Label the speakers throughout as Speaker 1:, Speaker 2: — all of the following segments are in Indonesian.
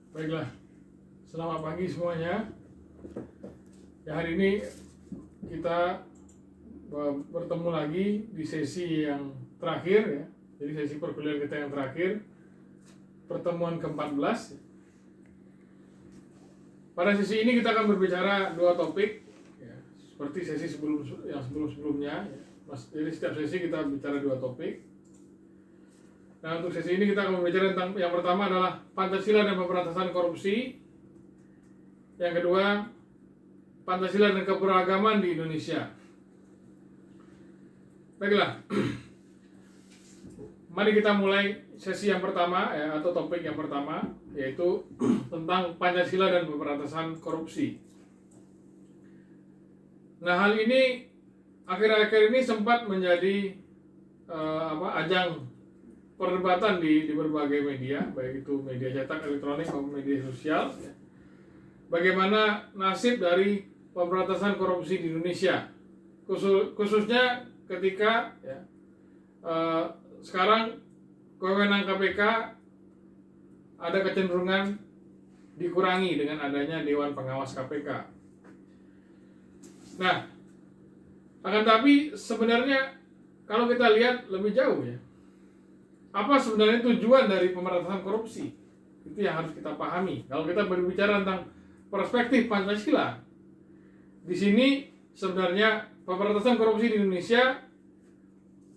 Speaker 1: Baiklah, selamat pagi semuanya. Ya, hari ini kita bertemu lagi di sesi yang terakhir ya. Jadi sesi perkuliahan kita yang terakhir, pertemuan ke-14. Pada sesi ini kita akan berbicara dua topik ya, seperti sesi sebelumnya ya. Jadi setiap sesi kita bicara dua topik. Nah, untuk sesi ini kita akan berbicara tentang yang pertama adalah Pancasila dan pemberantasan korupsi. Yang kedua, Pancasila dan keberagaman di Indonesia. Baiklah, mari kita mulai sesi yang pertama ya, atau topik yang pertama, yaitu tentang Pancasila dan pemberantasan korupsi. Nah, hal ini akhir-akhir ini sempat menjadi ajang perdebatan di berbagai media, baik itu media cetak, elektronik maupun media sosial. Bagaimana nasib dari pemberantasan korupsi di Indonesia, khususnya ketika ya, sekarang kewenangan KPK ada kecenderungan dikurangi dengan adanya Dewan Pengawas KPK. Nah, akan tapi sebenarnya kalau kita lihat lebih jauh ya, apa sebenarnya tujuan dari pemberantasan korupsi? Itu yang harus kita pahami. Kalau kita berbicara tentang perspektif Pancasila, di sini sebenarnya pemberantasan korupsi di Indonesia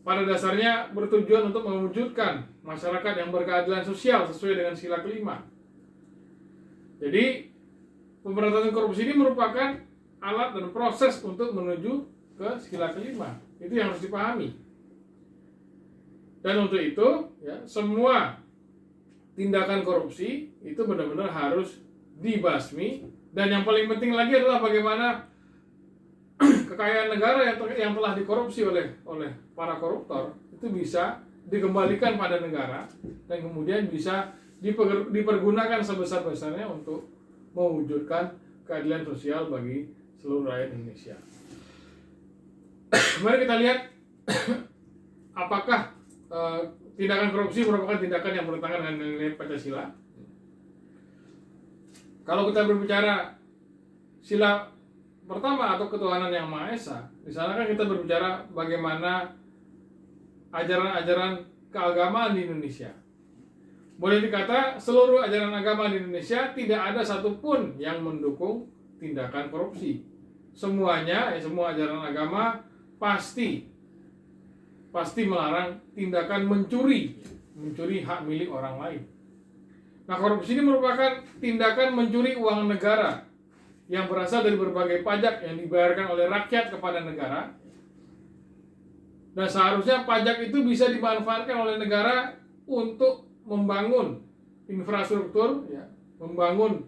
Speaker 1: pada dasarnya bertujuan untuk mewujudkan masyarakat yang berkeadilan sosial sesuai dengan sila kelima. Jadi pemberantasan korupsi ini merupakan alat dan proses untuk menuju ke sila kelima. Itu yang harus dipahami. Dan untuk itu, ya, semua tindakan korupsi itu benar-benar harus dibasmi. Dan yang paling penting lagi adalah bagaimana kekayaan negara yang telah dikorupsi oleh para koruptor itu bisa dikembalikan pada negara dan kemudian bisa dipergunakan sebesar-besarnya untuk mewujudkan keadilan sosial bagi seluruh rakyat Indonesia. Mari kita lihat apakah tindakan korupsi merupakan tindakan yang bertentangan dengan nilai Pancasila. Kalau kita berbicara sila pertama atau ketuhanan yang Maha Esa, di sana kan kita berbicara bagaimana ajaran-ajaran keagamaan di Indonesia. Boleh dikata seluruh ajaran agama di Indonesia tidak ada satupun yang mendukung tindakan korupsi. Semuanya, semua ajaran agama pasti melarang tindakan mencuri hak milik orang lain. Nah, korupsi ini merupakan tindakan mencuri uang negara yang berasal dari berbagai pajak yang dibayarkan oleh rakyat kepada negara. Dan seharusnya pajak itu bisa dimanfaatkan oleh negara untuk membangun infrastruktur, ya, membangun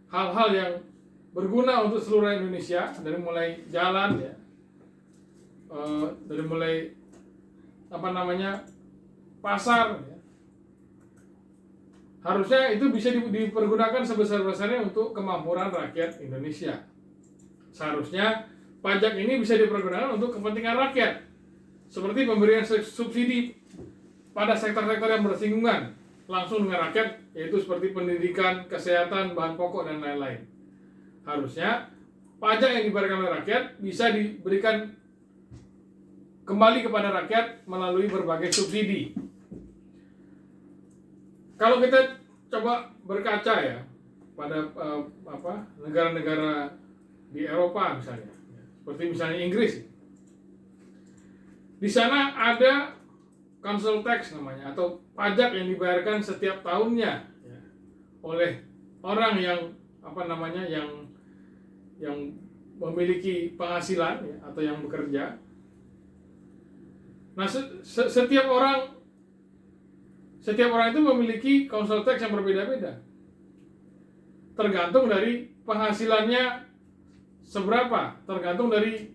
Speaker 1: hal-hal yang berguna untuk seluruh Indonesia, dari mulai jalan, ya, dari mulai pasar, ya. Harusnya itu bisa dipergunakan sebesar-besarnya untuk kemakmuran rakyat Indonesia. Seharusnya pajak ini bisa dipergunakan untuk kepentingan rakyat, seperti pemberian subsidi pada sektor-sektor yang bersinggungan langsung dengan rakyat, yaitu seperti pendidikan, kesehatan, bahan pokok, dan lain-lain. Harusnya pajak yang dibayarkan oleh rakyat bisa diberikan kembali kepada rakyat melalui berbagai subsidi. Kalau kita coba berkaca ya pada negara-negara di Eropa misalnya, seperti misalnya Inggris, di sana ada council tax namanya, atau pajak yang dibayarkan setiap tahunnya ya, oleh orang yang yang memiliki penghasilan ya, atau yang bekerja. Nah, setiap orang itu memiliki council tax yang berbeda-beda, tergantung dari penghasilannya seberapa, tergantung dari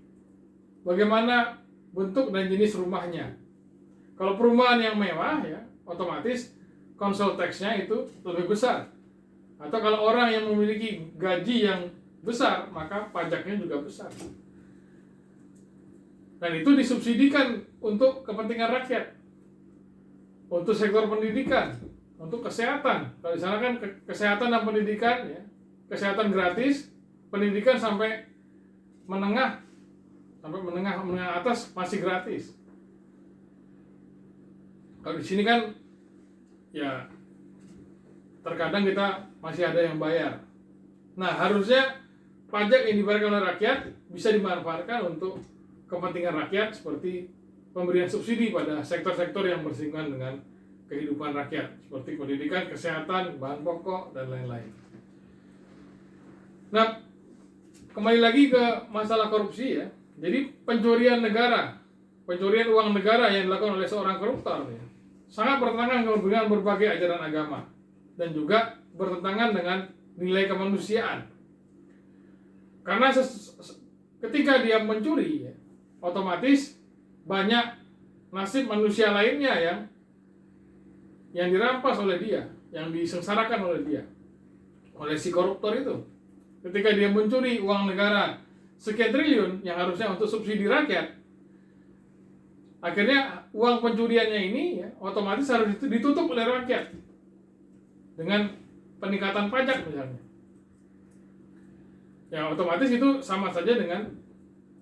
Speaker 1: bagaimana bentuk dan jenis rumahnya. Kalau perumahan yang mewah, ya, otomatis council tax-nya itu lebih besar. Atau kalau orang yang memiliki gaji yang besar, maka pajaknya juga besar. Dan itu disubsidikan untuk kepentingan rakyat, untuk sektor pendidikan, untuk kesehatan. Kalau di sana kan kesehatan dan pendidikan, ya, kesehatan gratis, pendidikan sampai menengah atas masih gratis. Kalau di sini kan ya terkadang kita masih ada yang bayar. Nah, harusnya pajak yang dibayarkan oleh rakyat bisa dimanfaatkan untuk kepentingan rakyat, seperti pemberian subsidi pada sektor-sektor yang bersinggungan dengan kehidupan rakyat, seperti pendidikan, kesehatan, bahan pokok, dan lain-lain. Nah, kembali lagi ke masalah korupsi, ya. Jadi pencurian uang negara yang dilakukan oleh seorang koruptor, ya, sangat bertentangan dengan berbagai ajaran agama dan juga bertentangan dengan nilai kemanusiaan. Karena ketika dia mencuri, ya, otomatis banyak nasib manusia lainnya yang dirampas oleh dia, yang disengsarakan oleh dia, oleh si koruptor itu. Ketika dia mencuri uang negara sekian triliun yang harusnya untuk subsidi rakyat, akhirnya uang pencuriannya ini, ya, otomatis harus ditutup oleh rakyat dengan peningkatan pajak misalnya. Ya, otomatis itu sama saja dengan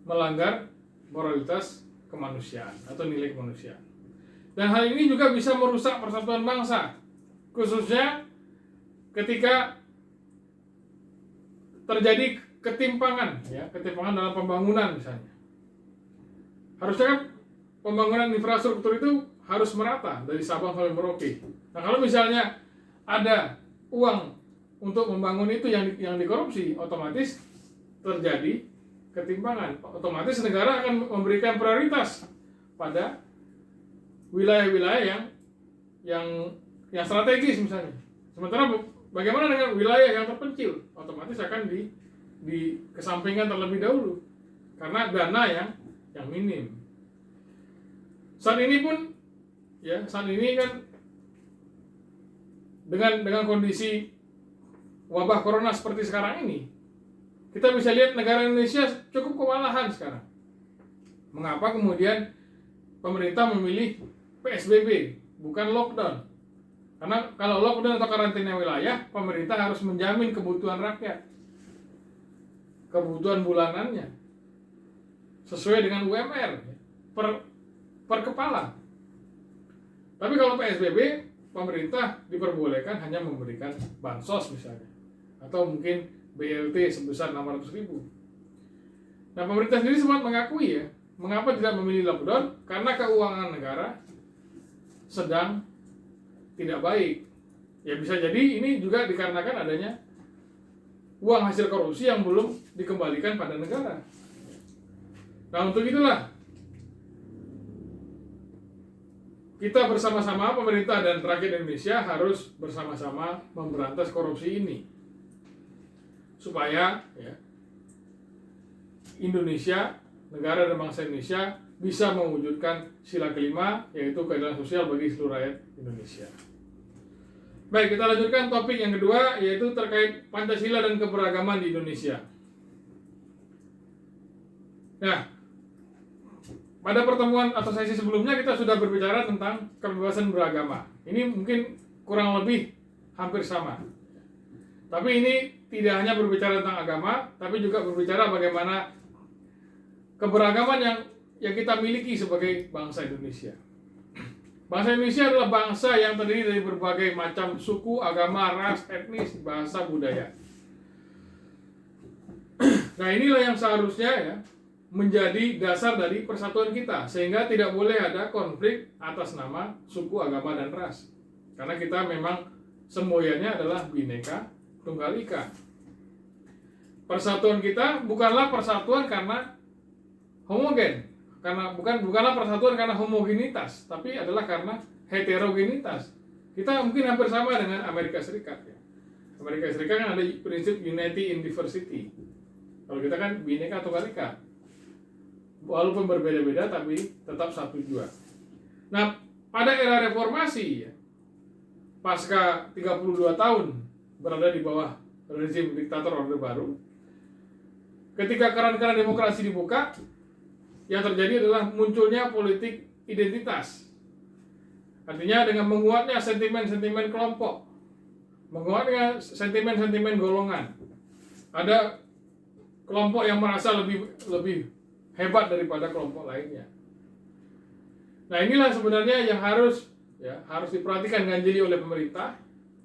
Speaker 1: melanggar moralitas kemanusiaan atau nilai kemanusiaan. Dan hal ini juga bisa merusak persatuan bangsa, khususnya ketika terjadi ketimpangan dalam pembangunan misalnya. Harusnya kan pembangunan infrastruktur itu harus merata dari Sabang sampai Merauke. Nah, kalau misalnya ada uang untuk membangun itu yang dikorupsi, otomatis terjadi ketimpangan. Otomatis negara akan memberikan prioritas pada wilayah-wilayah yang strategis misalnya. Sementara bagaimana dengan wilayah yang terpencil? Otomatis akan dikesampingkan terlebih dahulu karena dana yang minim. Saat ini kan dengan kondisi wabah corona seperti sekarang ini, kita bisa lihat negara Indonesia cukup kewalahan sekarang. Mengapa kemudian pemerintah memilih PSBB bukan lockdown? Karena kalau lockdown atau karantina wilayah, pemerintah harus menjamin kebutuhan rakyat, kebutuhan bulanannya sesuai dengan UMR per kepala. Tapi kalau PSBB, pemerintah diperbolehkan hanya memberikan bansos misalnya, atau mungkin BLT sebesar 600.000. Nah, pemerintah sendiri sempat mengakui, ya, mengapa tidak memilih lockdown? Karena keuangan negara sedang tidak baik. Ya, bisa jadi ini juga dikarenakan adanya uang hasil korupsi yang belum dikembalikan pada negara. Nah, untuk itulah kita bersama-sama, pemerintah dan rakyat Indonesia, harus bersama-sama memberantas korupsi ini, supaya, ya, Indonesia, negara dan bangsa Indonesia bisa mewujudkan sila kelima, yaitu keadilan sosial bagi seluruh rakyat Indonesia. Baik, kita lanjutkan topik yang kedua, yaitu terkait Pancasila dan keberagaman di Indonesia. Nah, pada pertemuan atau sesi sebelumnya kita sudah berbicara tentang kebebasan beragama. Ini mungkin kurang lebih hampir sama. Tapi ini tidak hanya berbicara tentang agama, tapi juga berbicara bagaimana keberagaman yang kita miliki sebagai bangsa Indonesia. Bangsa Indonesia adalah bangsa yang terdiri dari berbagai macam suku, agama, ras, etnis, bahasa, budaya. Nah, inilah yang seharusnya, ya, menjadi dasar dari persatuan kita, sehingga tidak boleh ada konflik atas nama suku, agama, dan ras. Karena kita memang semboyannya adalah Bhinneka Tunggal Ika. Persatuan kita bukanlah persatuan karena homogen, bukanlah persatuan karena homogenitas, tapi adalah karena heterogenitas. Kita mungkin hampir sama dengan Amerika Serikat, ya. Amerika Serikat kan ada prinsip unity in diversity. Kalau kita kan Bhinneka Tunggal Ika, walaupun berbeda-beda tapi tetap satu jua. Nah, pada era reformasi, ya, pasca 32 tahun berada di bawah rezim diktator Orde Baru, ketika keran-keran demokrasi dibuka, yang terjadi adalah munculnya politik identitas. Artinya dengan menguatnya sentimen-sentimen kelompok, menguatnya sentimen-sentimen golongan. Ada kelompok yang merasa lebih hebat daripada kelompok lainnya. Nah, inilah sebenarnya yang harus diperhatikan dengan jeli oleh pemerintah.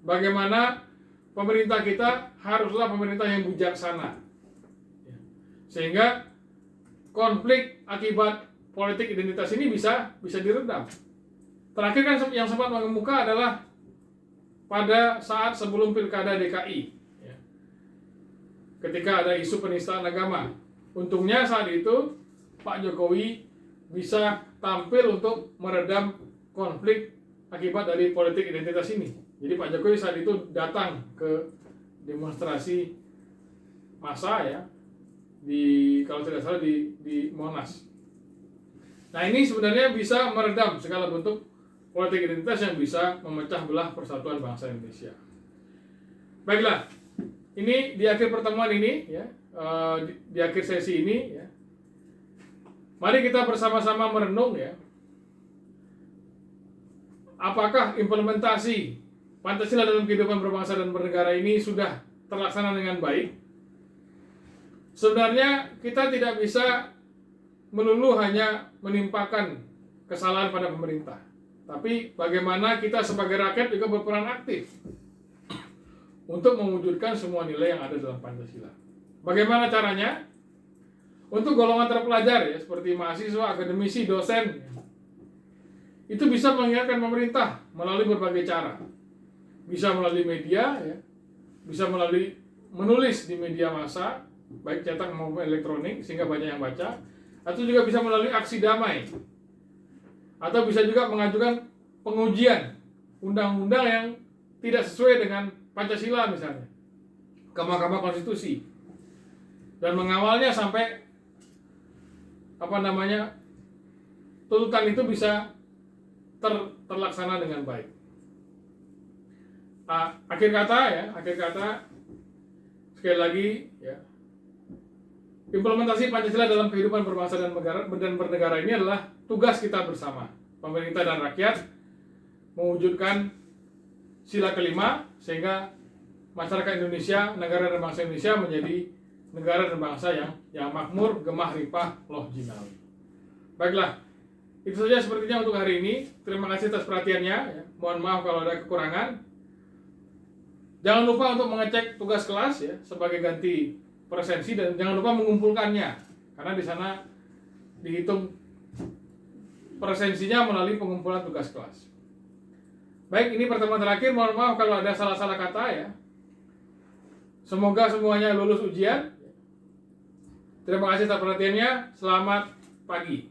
Speaker 1: Bagaimana pemerintah kita haruslah pemerintah yang bijaksana, sehingga konflik akibat politik identitas ini bisa diredam. Terakhir kan yang sempat mengemuka adalah pada saat sebelum Pilkada DKI, ketika ada isu penistaan agama. Untungnya saat itu Pak Jokowi bisa tampil untuk meredam konflik akibat dari politik identitas ini. Jadi Pak Jokowi saat itu datang ke demonstrasi massa kalau tidak salah di Monas. Nah, ini sebenarnya bisa meredam segala bentuk politik identitas yang bisa memecah belah persatuan bangsa Indonesia. Baiklah, ini di akhir pertemuan ini di akhir sesi ini mari kita bersama-sama merenung apakah implementasi Pancasila dalam kehidupan berbangsa dan bernegara ini sudah terlaksana dengan baik. Sebenarnya kita tidak bisa melulu hanya menimpakan kesalahan pada pemerintah, tapi bagaimana kita sebagai rakyat juga berperan aktif untuk mewujudkan semua nilai yang ada dalam Pancasila. Bagaimana caranya? Untuk golongan terpelajar seperti mahasiswa, akademisi, dosen, itu bisa mengingatkan pemerintah melalui berbagai cara. Bisa melalui media, bisa melalui menulis di media massa, baik cetak maupun elektronik, sehingga banyak yang baca, atau juga bisa melalui aksi damai, atau bisa juga mengajukan pengujian undang-undang yang tidak sesuai dengan Pancasila misalnya ke Mahkamah Konstitusi, dan mengawalnya sampai tuntutan itu bisa terlaksana dengan baik. Akhir kata sekali lagi implementasi Pancasila dalam kehidupan berbangsa dan bernegara ini adalah tugas kita bersama, pemerintah dan rakyat, mewujudkan sila kelima sehingga masyarakat Indonesia, negara dan bangsa Indonesia menjadi negara dan bangsa yang makmur, gemah, ripah, loh jinawi. Baiklah, itu saja sepertinya untuk hari ini. Terima kasih atas perhatiannya. Mohon maaf kalau ada kekurangan. Jangan lupa untuk mengecek tugas kelas sebagai ganti presensi, dan jangan lupa mengumpulkannya karena di sana dihitung presensinya melalui pengumpulan tugas kelas. Baik, ini pertemuan terakhir. Mohon maaf kalau ada salah-salah kata Semoga semuanya lulus ujian. Terima kasih atas perhatiannya. Selamat pagi.